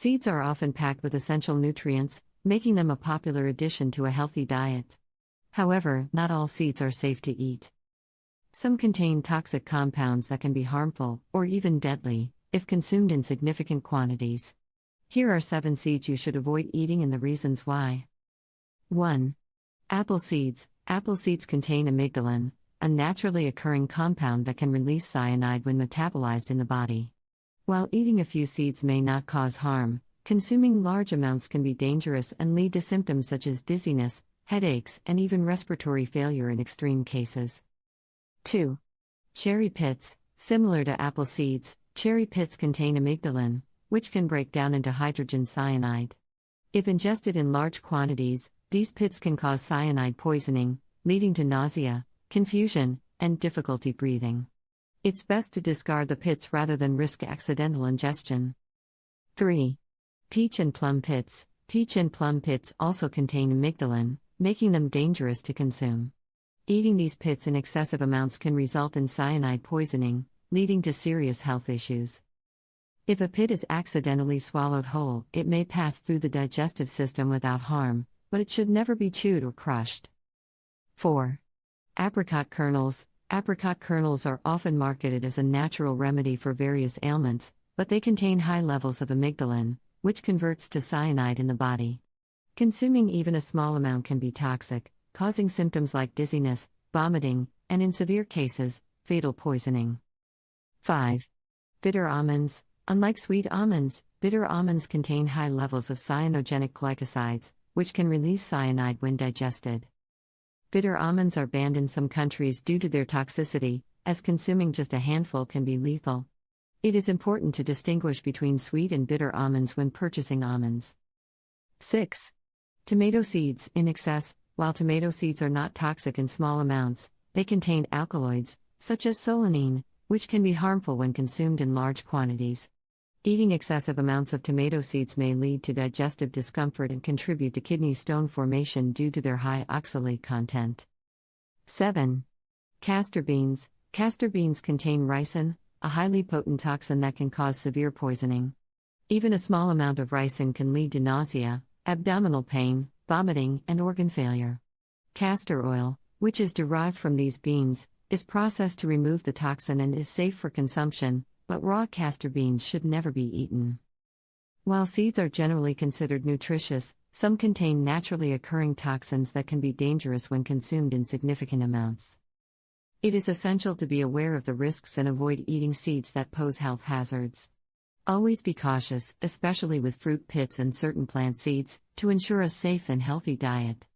Seeds are often packed with essential nutrients, making them a popular addition to a healthy diet. However, not all seeds are safe to eat. Some contain toxic compounds that can be harmful, or even deadly, if consumed in significant quantities. Here are 7 seeds you should avoid eating and the reasons why. 1. Apple seeds. Apple seeds contain amygdalin, a naturally occurring compound that can release cyanide when metabolized in the body. While eating a few seeds may not cause harm, consuming large amounts can be dangerous and lead to symptoms such as dizziness, headaches, and even respiratory failure in extreme cases. 2. Cherry pits. Similar to apple seeds, cherry pits contain amygdalin, which can break down into hydrogen cyanide. If ingested in large quantities, these pits can cause cyanide poisoning, leading to nausea, confusion, and difficulty breathing. It's best to discard the pits rather than risk accidental ingestion. 3. Peach and plum pits. Peach and plum pits also contain amygdalin, making them dangerous to consume. Eating these pits in excessive amounts can result in cyanide poisoning, leading to serious health issues. If a pit is accidentally swallowed whole, it may pass through the digestive system without harm, but it should never be chewed or crushed. 4. Apricot kernels. Apricot kernels are often marketed as a natural remedy for various ailments, but they contain high levels of amygdalin, which converts to cyanide in the body. Consuming even a small amount can be toxic, causing symptoms like dizziness, vomiting, and in severe cases, fatal poisoning. 5. Bitter almonds. Unlike sweet almonds, bitter almonds contain high levels of cyanogenic glycosides, which can release cyanide when digested. Bitter almonds are banned in some countries due to their toxicity, as consuming just a handful can be lethal. It is important to distinguish between sweet and bitter almonds when purchasing almonds. 6. Tomato seeds. In excess, while tomato seeds are not toxic in small amounts, they contain alkaloids, such as solanine, which can be harmful when consumed in large quantities. Eating excessive amounts of tomato seeds may lead to digestive discomfort and contribute to kidney stone formation due to their high oxalate content. 7. Castor beans. Castor beans contain ricin, a highly potent toxin that can cause severe poisoning. Even a small amount of ricin can lead to nausea, abdominal pain, vomiting, and organ failure. Castor oil, which is derived from these beans, is processed to remove the toxin and is safe for consumption, but raw castor beans should never be eaten. While seeds are generally considered nutritious, some contain naturally occurring toxins that can be dangerous when consumed in significant amounts. It is essential to be aware of the risks and avoid eating seeds that pose health hazards. Always be cautious, especially with fruit pits and certain plant seeds, to ensure a safe and healthy diet.